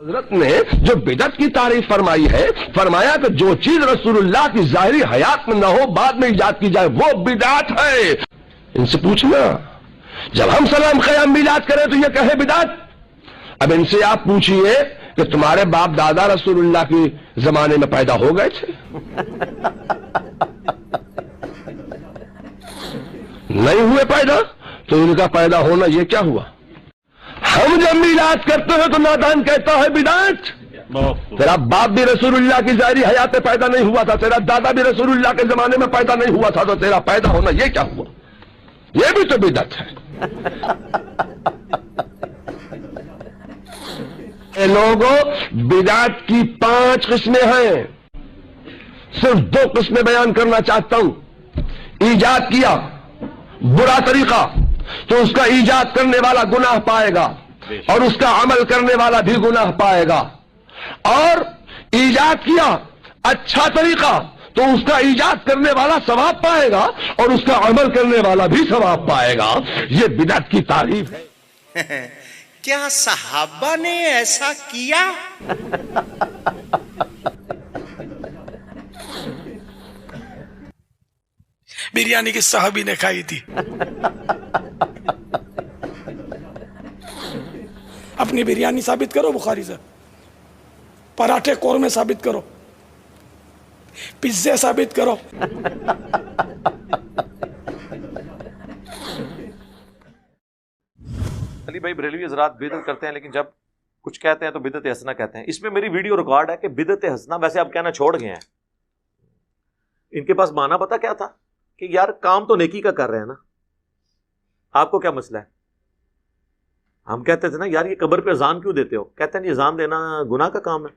حضرت نے جو بدعت کی تعریف فرمائی ہے، فرمایا کہ جو چیز رسول اللہ کی ظاہری حیات میں نہ ہو بعد میں ایجاد کی جائے وہ بدعت ہے۔ ان سے پوچھنا جب ہم سلام قیام میلاد کریں تو یہ کہے بدعت؟ اب ان سے آپ پوچھئے کہ تمہارے باپ دادا رسول اللہ کے زمانے میں پیدا ہو گئے تھے؟ نہیں ہوئے پیدا، تو ان کا پیدا ہونا یہ کیا ہوا؟ ہم جب میلاد کرتے ہیں تو نادان کہتا ہے بدعت۔ تیرا باپ بھی رسول اللہ کی ظاہری حیات میں پیدا نہیں ہوا تھا، تیرا دادا بھی رسول اللہ کے زمانے میں پیدا نہیں ہوا تھا، تو تیرا پیدا ہونا یہ کیا ہوا؟ یہ بھی تو بدعت ہے۔ اے لوگوں، بدعت کی 5 قسمیں ہیں، صرف 2 قسمیں بیان کرنا چاہتا ہوں۔ ایجاد کیا برا طریقہ تو اس کا ایجاد کرنے والا گناہ پائے گا اور اس کا عمل کرنے والا بھی گناہ پائے گا، اور ایجاد کیا اچھا طریقہ تو اس کا ایجاد کرنے والا ثواب پائے گا اور اس کا عمل کرنے والا بھی ثواب پائے گا۔ یہ بدعت کی تعریف ہے۔ کیا صحابہ نے ایسا کیا؟ بریانی کی صحابی نے کھائی تھی۔ اپنی بریانی ثابت کرو بخاری سے، پراٹھے قورمے ثابت کرو، پیزے ثابت کرو۔ علی بھائی بریلوی حضرات بدعت کرتے ہیں لیکن جب کچھ کہتے ہیں تو بدعت حسنہ کہتے ہیں۔ اس میں میری ویڈیو ریکارڈ ہے کہ بدعت حسنہ ویسے اب کہنا چھوڑ گئے ہیں۔ ان کے پاس معنی پتا کیا تھا کہ یار کام تو نیکی کا کر رہے ہیں نا، آپ کو کیا مسئلہ ہے؟ ہم کہتے تھے نا یار یہ قبر پہ اذان کیوں دیتے ہو؟ کہتے ہیں یہ اذان دینا گناہ کا کام ہے۔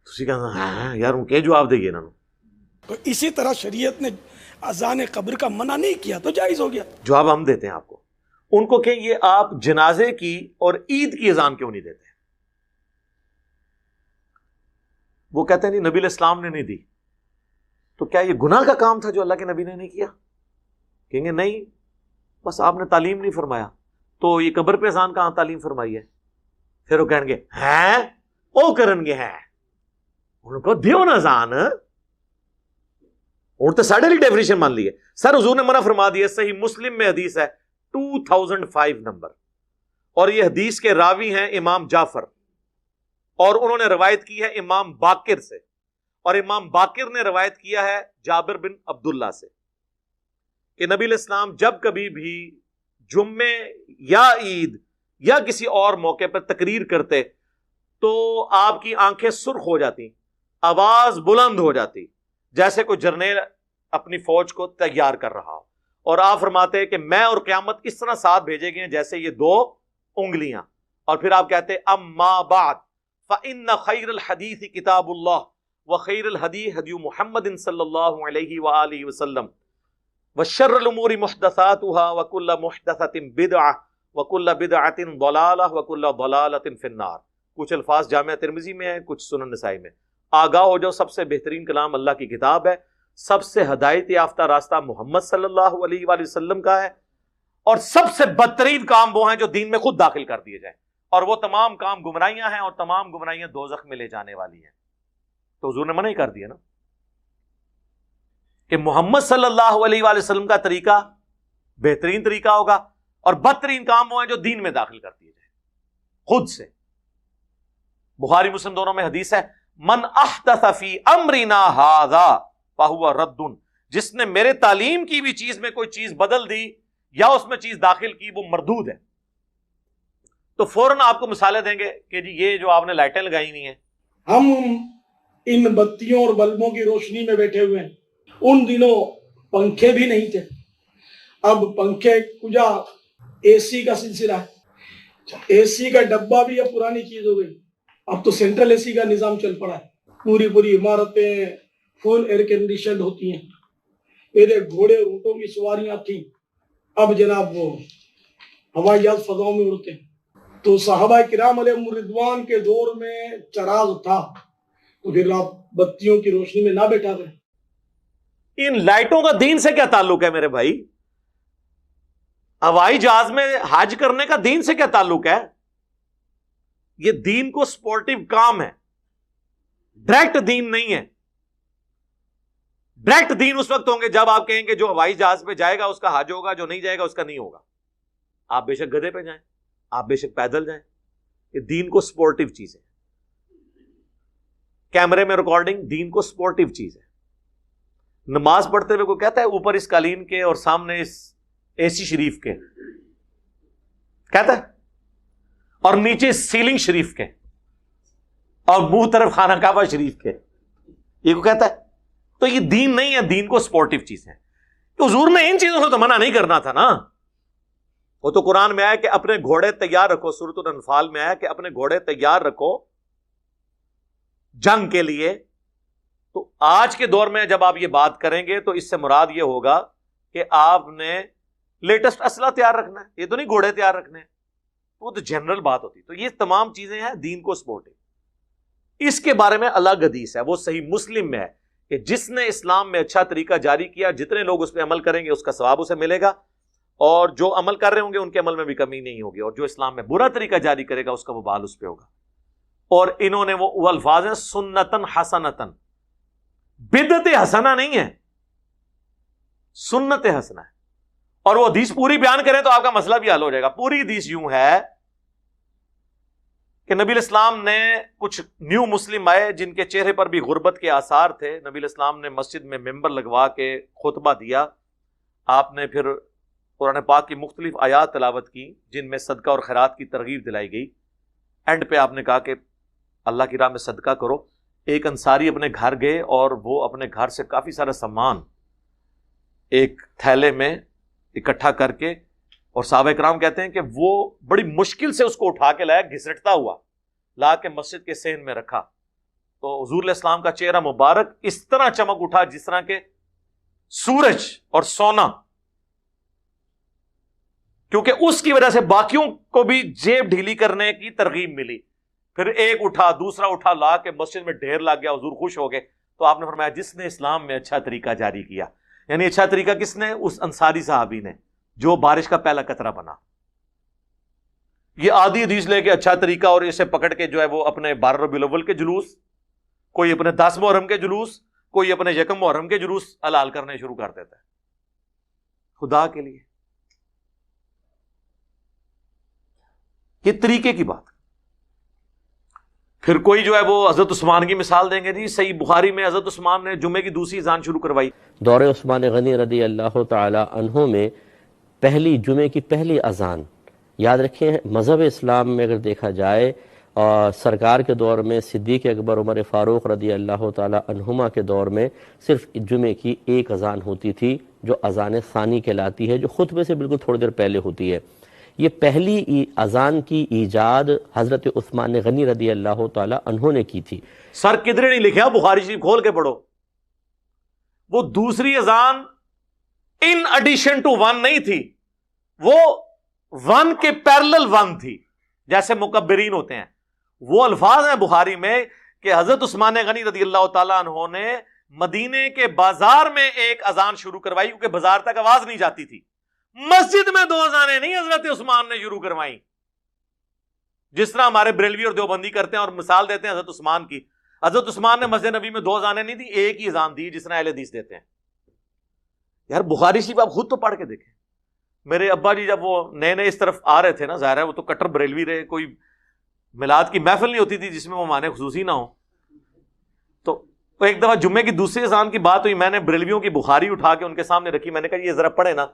تسی کہنا ہاں یار ان کے جواب دئیے نا۔ تو اسی طرح شریعت نے اذان قبر کا منع نہیں کیا تو جائز ہو گیا۔ جواب ہم دیتے ہیں آپ کو، ان کو کہ یہ آپ جنازے کی اور عید کی اذان کیوں نہیں دیتے؟ وہ کہتے ہیں نہیں نبی علیہ السلام نے نہیں دی، تو کیا یہ گناہ کا کام تھا جو اللہ کے نبی نے نہیں کیا؟ کہیں گے نہیں، بس آپ نے تعلیم نہیں فرمایا، تو یہ قبر پہ اذان کہاں تعلیم فرمائی ہے؟ پھر وہ کہیں گے ہیں او کرن گے ہیں ان کو دیو نا اذان، اور تو ساڑھے لی ڈیفینیشن مان لی ہے سر۔ حضور نے منع فرما دیا، صحیح مسلم میں حدیث ہے 2005 نمبر، اور یہ حدیث کے راوی ہیں امام جعفر، اور انہوں نے روایت کی ہے امام باقر سے، اور امام باقر نے روایت کیا ہے جابر بن عبداللہ سے کہ نبی علیہ السلام جب کبھی بھی جمعے یا عید یا کسی اور موقع پر تقریر کرتے تو آپ کی آنکھیں سرخ ہو جاتی، آواز بلند ہو جاتی، جیسے کوئی جرنیل اپنی فوج کو تیار کر رہا ہو، اور آپ فرماتے کہ میں اور قیامت اس طرح ساتھ بھیجے گئے ہیں جیسے یہ 2 انگلیاں، اور پھر آپ کہتے اما بعد فإن خیر الحدیث کتاب اللہ وخیر الہدی ہدی محمد صلی اللہ علیہ وآلہ وسلم وشر الامور محدثاتها وکل محدثۃ بدعہ وکل بدعۃ ضلالہ وکل ضلالۃ فی النار۔ کچھ الفاظ جامعہ ترمذی میں ہیں، کچھ سنن نسائی میں۔ آگاہ ہو جاؤ، سب سے بہترین کلام اللہ کی کتاب ہے، سب سے ہدایت یافتہ راستہ محمد صلی اللہ علیہ وآلہ وسلم کا ہے، اور سب سے بدترین کام وہ ہیں جو دین میں خود داخل کر دیے جائیں، اور وہ تمام کام گمراہیاں ہیں، اور تمام گمراہیاں دوزخ میں لے جانے والی ہیں۔ تو حضور نے منع ہی کر دیا نا کہ محمد صلی اللہ علیہ وآلہ وسلم کا طریقہ بہترین طریقہ ہوگا، اور بدترین کام وہ ہیں جو دین میں داخل کر دیے جائیں خود سے۔ بخاری مسلم دونوں میں حدیث ہے من احدث فی امرنا ھذا فہو رد، جس نے میرے تعلیم کی بھی چیز میں کوئی چیز بدل دی یا اس میں چیز داخل کی وہ مردود ہے۔ تو فوراً آپ کو مثالیں دیں گے کہ جی یہ جو آپ نے لائٹیں لگائی ہوئی ہیں، ہم ان بتیوں اور بلبوں کی روشنی میں بیٹھے ہوئے ہیں، ان دنوں پنکھے بھی نہیں تھے، اب پنکھے کجا اے سی کا سلسلہ ہے، اے سی کا ڈبہ بھی اب پرانی چیز ہو گئی، اب تو سینٹرل اے سی کا نظام چل پڑا ہے، پوری عمارتیں فل ایئر کنڈیشنڈ ہوتی ہیں، پہلے گھوڑے اور اونٹوں کی سواریاں تھیں، اب جناب وہ ہوائی جہاز فضاؤں میں اڑتے ہیں۔ تو صحابہ کرام علیہم رضوان کے دور میں چراغ تھا، تو پھر آپ بتیوں کی روشنی میں نہ بیٹھا کریں۔ ان لائٹوں کا دین سے کیا تعلق ہے میرے بھائی؟ ہوائی جہاز میں حج کرنے کا دین سے کیا تعلق ہے؟ یہ دین کو سپورٹیو کام ہے، ڈائریکٹ دین نہیں ہے. ڈائریکٹ دین اس وقت ہوں گے جب آپ کہیں کہ جو ہوائی جہاز پہ جائے گا اس کا حج ہوگا، جو نہیں جائے گا اس کا نہیں ہوگا. آپ بے شک گدھے پہ جائیں، آپ بے شک پیدل جائیں، یہ دین کو سپورٹیو چیز ہے. کیمرے میں ریکارڈنگ دین کو سپورٹیو چیز ہے. نماز پڑھتے ہوئے کوئی کہتا ہے اوپر اس قالین کے اور سامنے اس اے سی شریف کے، کہتا ہے، اور نیچے سیلنگ شریف کے اور منہ طرف خانہ کعبہ شریف کے، یہ کو کہتا ہے؟ تو یہ دین نہیں ہے، دین کو سپورٹیو چیز ہے. تو حضور نے ان چیزوں سے تو منع نہیں کرنا تھا نا. وہ تو قرآن میں آیا کہ اپنے گھوڑے تیار رکھو، سورۃ الانفال میں آیا کہ اپنے گھوڑے تیار رکھو جنگ کے لیے. تو آج کے دور میں جب آپ یہ بات کریں گے تو اس سے مراد یہ ہوگا کہ آپ نے لیٹسٹ اسلحہ تیار رکھنا ہے، یہ تو نہیں گھوڑے تیار رکھنے ہیں. وہ تو جنرل بات ہوتی. تو یہ تمام چیزیں ہیں دین کو سپورٹنگ. اس کے بارے میں الگ حدیث ہے، وہ صحیح مسلم میں ہے کہ جس نے اسلام میں اچھا طریقہ جاری کیا، جتنے لوگ اس پہ عمل کریں گے اس کا ثواب اسے ملے گا، اور جو عمل کر رہے ہوں گے ان کے عمل میں بھی کمی نہیں ہوگی، اور جو اسلام میں برا طریقہ جاری کرے گا اس کا وبال اس پہ ہوگا. اور انہوں نے وہ الفاظ ہیں سنتن حسنتن، بدعت حسنہ نہیں ہے، سنت حسنہ ہے. اور وہ حدیث پوری بیان کریں تو آپ کا مسئلہ بھی حل ہو جائے گا. پوری حدیث یوں ہے کہ نبی الاسلام نے کچھ نیو مسلم آئے جن کے چہرے پر بھی غربت کے آثار تھے. نبی الاسلام نے مسجد میں ممبر لگوا کے خطبہ دیا. آپ نے پھر قرآن پاک کی مختلف آیات تلاوت کی جن میں صدقہ اور خیرات کی ترغیب دلائی گئی. اینڈ پہ آپ نے کہا کہ اللہ کی راہ میں صدقہ کرو. ایک انصاری اپنے گھر گئے اور وہ اپنے گھر سے کافی سارا سامان ایک تھیلے میں اکٹھا کر کے، اور صحابہ کرام کہتے ہیں کہ وہ بڑی مشکل سے اس کو اٹھا کے لایا، گھسٹتا ہوا لا کے مسجد کے صحن میں رکھا. تو حضور علیہ السلام کا چہرہ مبارک اس طرح چمک اٹھا جس طرح کے سورج اور سونا، کیونکہ اس کی وجہ سے باقیوں کو بھی جیب ڈھیلی کرنے کی ترغیب ملی. پھر ایک اٹھا، دوسرا اٹھا، لا کے مسجد میں ڈھیر لگ گیا. حضور خوش ہو گئے. تو آپ نے فرمایا جس نے اسلام میں اچھا طریقہ جاری کیا، یعنی اچھا طریقہ کس نے؟ اس انصاری صحابی نے جو بارش کا پہلا قطرہ بنا. یہ آدھی حدیث لے کے اچھا طریقہ اور اسے پکڑ کے جو ہے وہ اپنے 12 ربیع الاول کے جلوس، کوئی اپنے 10 محرم کے جلوس، کوئی اپنے 1 محرم کے جلوس حلال کرنے شروع کر دیتا ہے. خدا کے لیے یہ طریقے کی بات. پھر کوئی جو ہے وہ حضرت عثمان کی مثال دیں گے. جی صحیح بخاری میں حضرت عثمان نے جمعے کی دوسری اذان شروع کروائی. دور عثمان غنی رضی اللہ تعالی عنہ میں پہلی جمعے کی پہلی اذان، یاد رکھیں مذہب اسلام میں اگر دیکھا جائے، سرکار کے دور میں، صدیق اکبر عمر فاروق رضی اللہ تعالی عنہما کے دور میں صرف جمعے کی ایک اذان ہوتی تھی جو اذان ثانی کہلاتی ہے، جو خطبے سے بالکل تھوڑی دیر پہلے ہوتی ہے. یہ پہلی اذان کی ایجاد حضرت عثمان غنی رضی اللہ تعالی عنہ نے کی تھی. سر کدھر نہیں لکھا، بخاری شریف کھول کے پڑھو. وہ دوسری اذان ان ایڈیشن ٹو 1 نہیں تھی، وہ 1 کے پیرلل 1 تھی، جیسے مکبرین ہوتے ہیں. وہ الفاظ ہیں بخاری میں کہ حضرت عثمان غنی رضی اللہ تعالیٰ عنہ نے مدینے کے بازار میں ایک اذان شروع کروائی، کیونکہ بازار تک آواز نہیں جاتی تھی. مسجد میں 2 اذانیں نہیں حضرت عثمان نے شروع کروائیں، جس طرح ہمارے بریلوی اور دیوبندی کرتے ہیں اور مثال دیتے ہیں حضرت عثمان کی. حضرت عثمان نے مسجد نبی میں 2 اذانیں نہیں دی، ایک ہی اذان دی، جس طرح اہل حدیث دیتے ہیں. یار بخاری شریف آپ خود تو پڑھ کے دیکھیں. میرے ابا جی جب وہ نئے نئے اس طرف آ رہے تھے نا، ظاہر ہے وہ تو کٹر بریلوی رہے، کوئی میلاد کی محفل نہیں ہوتی تھی جس میں وہ معنی خصوصی نہ ہو. تو ایک دفعہ جمعے کی دوسری اذان کی بات ہوئی، میں نے بریلویوں کی بخاری اٹھا کے ان کے سامنے رکھی. میں نے کہا یہ ذرا پڑھے نا،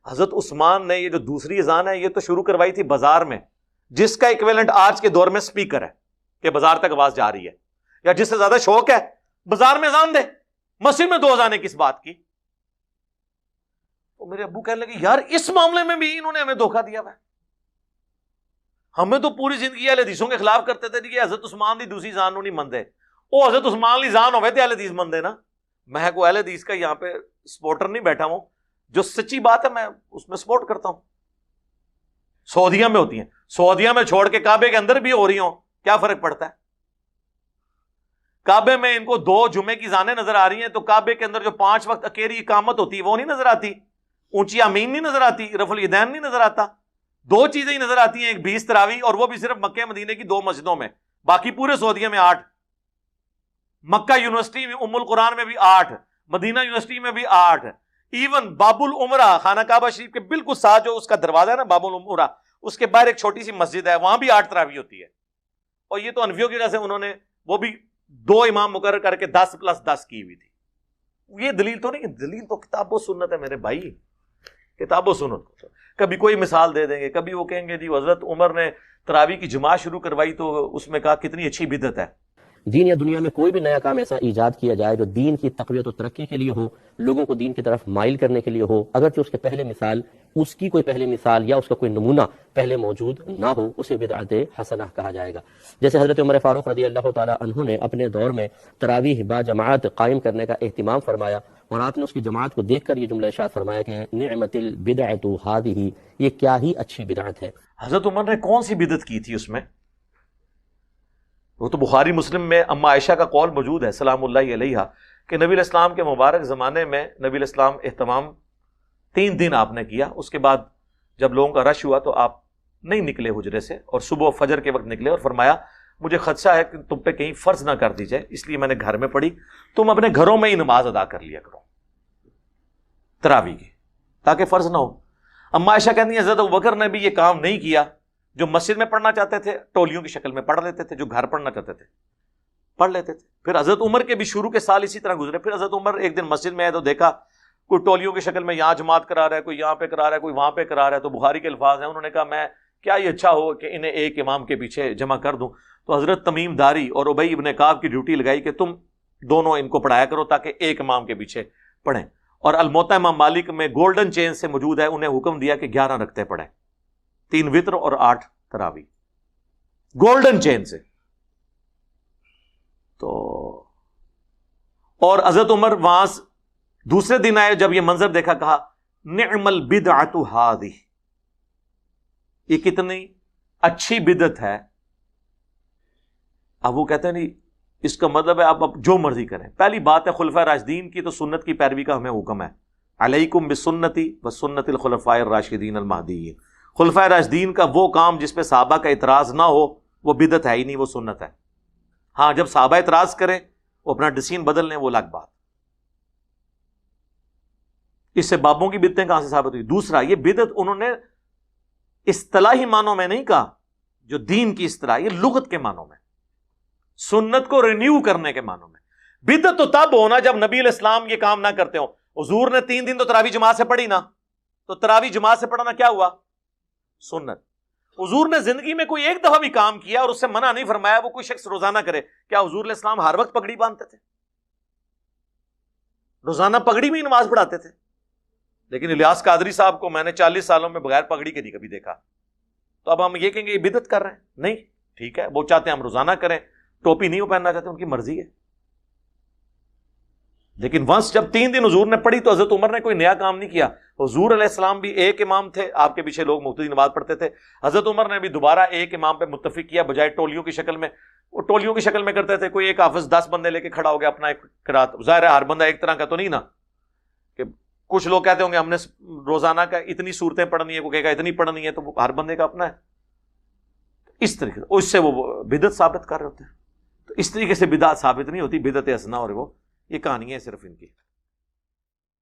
حضرت عثمان نے یہ جو دوسری اذان ہے یہ تو شروع کروائی تھی بازار میں، جس کا ایکویلنٹ آج کے دور میں سپیکر ہے کہ بازار تک آواز جا رہی ہے. یا جس سے زیادہ شوق ہے بازار میں اذان دے، مسجد میں 2 اذانیں کس بات کی؟ تو میرے ابو کہنے لگے یار اس معاملے میں بھی انہوں نے ہمیں دھوکہ دیا ہوا ہے. ہمیں تو پوری زندگی اہل حدیثوں کے خلاف کرتے تھے کہ حضرت عثمان دی دوسری اذان نہیں مندے. وہ حضرت عثمان لی اذان ہوئے تھے اہل حدیث مندے نا. میں کو اہل حدیث کا یہاں پہ سپورٹر نہیں بیٹھا ہوں، جو سچی بات ہے میں اس میں سپورٹ کرتا ہوں. سعودیہ میں ہوتی ہیں، سعودیہ میں چھوڑ کے کعبے کے اندر بھی ہو رہی ہوں، کیا فرق پڑتا ہے؟ کعبے میں ان کو 2 جمعے کی اذانیں نظر آ رہی ہیں، تو کعبے کے اندر جو 5 وقت اکیری اقامت ہوتی ہے وہ نہیں نظر آتی، اونچی آمین نہیں نظر آتی، رفع الیدین نہیں نظر آتا. دو چیزیں ہی نظر آتی ہیں، ایک 20 تراویح، اور وہ بھی صرف مکہ مدینے کی 2 مسجدوں میں، باقی پورے سعودیہ میں 8، مکہ یونیورسٹی میں ام القرآن میں بھی 8، مدینہ یونیورسٹی میں بھی 8، ایون باب العمرہ خانہ کعبہ شریف کے بالکل ساتھ جو اس کا دروازہ ہے نا باب العمرہ، اس کے باہر ایک چھوٹی سی مسجد ہے، وہاں بھی 8 تراویح ہوتی ہے. اور یہ تو انفیوں کی وجہ سے انہوں نے وہ بھی 2 امام مقرر کر کے 10 + 10 کی ہوئی تھی. یہ دلیل تو نہیں، دلیل تو کتاب و سنت ہے میرے بھائی، کتاب و سنت. کبھی کوئی مثال دے دیں گے، کبھی وہ کہیں گے جی حضرت عمر نے تراویح کی جماعت شروع کروائی تو اس میں کہا کتنی اچھی بدعت ہے. دین یا دنیا میں کوئی بھی نیا کام ایسا ایجاد کیا جائے جو دین کی تقویت و ترقی کے لیے ہو، لوگوں کو دین کی طرف مائل کرنے کے لیے ہو، اگرچہ اس کے پہلے مثال، اس کی کوئی پہلے مثال یا اس کا کوئی نمونہ پہلے موجود نہ ہو، اسے بدعت حسنہ کہا جائے گا. جیسے حضرت عمر فاروق رضی اللہ تعالی عنہ نے اپنے دور میں تراویح با جماعت قائم کرنے کا اہتمام فرمایا، اور آپ نے اس کی جماعت کو دیکھ کر یہ جملہ ارشاد فرمایا کہ نعمت البدعۃ ہذہ، یہ کیا ہی اچھی بدعت ہے. حضرت عمر نے کون سی بدعت کی تھی اس میں؟ وہ تو بخاری مسلم میں اما عائشہ کا قول موجود ہے سلام اللہ علیہا کہ نبی علیہ السلام کے مبارک زمانے میں نبی علیہ السلام اہتمام 3 دن آپ نے کیا، اس کے بعد جب لوگوں کا رش ہوا تو آپ نہیں نکلے حجرے سے، اور صبح و فجر کے وقت نکلے اور فرمایا مجھے خدشہ ہے کہ تم پہ کہیں فرض نہ کر دی جائے، اس لیے میں نے گھر میں پڑھی، تم اپنے گھروں میں ہی نماز ادا کر لیا کرو تراویح کی، تاکہ فرض نہ ہو. اما عائشہ کہتی ہیں حضرت ابوبکر نے بھی یہ کام نہیں کیا، جو مسجد میں پڑھنا چاہتے تھے ٹولیوں کی شکل میں پڑھ لیتے تھے، جو گھر پڑھنا چاہتے تھے پڑھ لیتے تھے. پھر حضرت عمر کے بھی شروع کے سال اسی طرح گزرے. پھر حضرت عمر ایک دن مسجد میں آئے تو دیکھا کوئی ٹولیوں کی شکل میں یہاں جماعت کرا رہا ہے، کوئی یہاں پہ کرا رہا ہے، کوئی وہاں پہ کرا رہا ہے. تو بخاری کے الفاظ ہیں، انہوں نے کہا میں کیا یہ اچھا ہو کہ انہیں ایک امام کے پیچھے جمع کر دوں. تو حضرت تمیم داری اور ابی ابن کعب کی ڈیوٹی لگائی کہ تم دونوں ان کو پڑھایا کرو تاکہ ایک امام کے پیچھے پڑھیں. اور الموطا امام مالک میں گولڈن چین سے موجود ہے، انہیں حکم دیا کہ 11 رکعتیں پڑھیں، 3 وتر اور 8 تراویح، گولڈن چین سے. تو اور حضرت عمر وہاں دوسرے دن آئے، جب یہ منظر دیکھا کہا نعم البدعۃ ہذہ، یہ کتنی اچھی بدعت ہے. اب وہ کہتے ہیں نہیں اس کا مطلب ہے آپ اب جو مرضی کریں. پہلی بات ہے خلفاء راشدین کی تو سنت کی پیروی کا ہمیں حکم ہے، علیکم بسنتی وسنت الخلفاء الراشدین المہدیین. خلفاء راشدین کا وہ کام جس پہ صحابہ کا اعتراض نہ ہو وہ بدعت ہے ہی نہیں، وہ سنت ہے. ہاں جب صحابہ اعتراض کریں وہ اپنا ڈسین بدل لیں وہ الگ بات. اس سے بابوں کی بدعتیں کہاں سے ثابت ہوئی؟ دوسرا، یہ بدعت انہوں نے اصطلاحی معنوں میں نہیں کہا، جو دین کی اصطلاح، یہ لغت کے معنوں میں، سنت کو رینیو کرنے کے معنوں میں. بدعت تو تب ہونا جب نبی علیہ السلام یہ کام نہ کرتے ہوں. حضور نے 3 دن تو تراویح جماعت سے پڑھی نا، تو تراویح جماعت سے پڑھنا کیا ہوا؟ سنت. حضور نے زندگی میں کوئی ایک دفعہ بھی کام کیا اور اس سے منع نہیں فرمایا وہ کوئی شخص روزانہ کرے. کیا حضور علیہ السلام ہر وقت پگڑی باندھتے تھے؟ روزانہ پگڑی میں ہی نماز پڑھاتے تھے. لیکن الیاس قادری صاحب کو میں نے 40 سالوں میں بغیر پگڑی کے نہیں کبھی دیکھا. تو اب ہم یہ کہیں گے یہ بدعت کر رہے ہیں؟ نہیں، ٹھیک ہے، وہ چاہتے ہیں ہم روزانہ کریں، ٹوپی نہیں وہ پہننا چاہتے، ان کی مرضی ہے. لیکن ونس جب 3 دن حضور نے پڑھی تو حضرت عمر نے کوئی نیا کام نہیں کیا. حضور علیہ السلام بھی ایک امام تھے، آپ کے پیچھے لوگ مقتدی نماز پڑھتے تھے. حضرت عمر نے بھی دوبارہ ایک امام پہ متفق کیا بجائے ٹولیوں کی شکل میں. وہ ٹولیوں کی شکل میں کرتے تھے، کوئی ایک حافظ 10 بندے لے کے کھڑا ہو گیا اپنا ایک قرات. ظاہر ہے ہر بندہ ایک طرح کا تو نہیں نا، کہ کچھ لوگ کہتے ہوں گے ہم نے روزانہ کا اتنی صورتیں پڑھنی ہے، کوئی کہے گا اتنی پڑھنی ہے، تو ہر بندے کا اپنا ہے. اس طریقے سے اس سے وہ بدعت ثابت کر رہے ہوتے ہیں. تو اس طریقے سے بدعت ثابت نہیں ہوتی، بدعت حسنہ اور وہ یہ کہانی ہے صرف ان کی.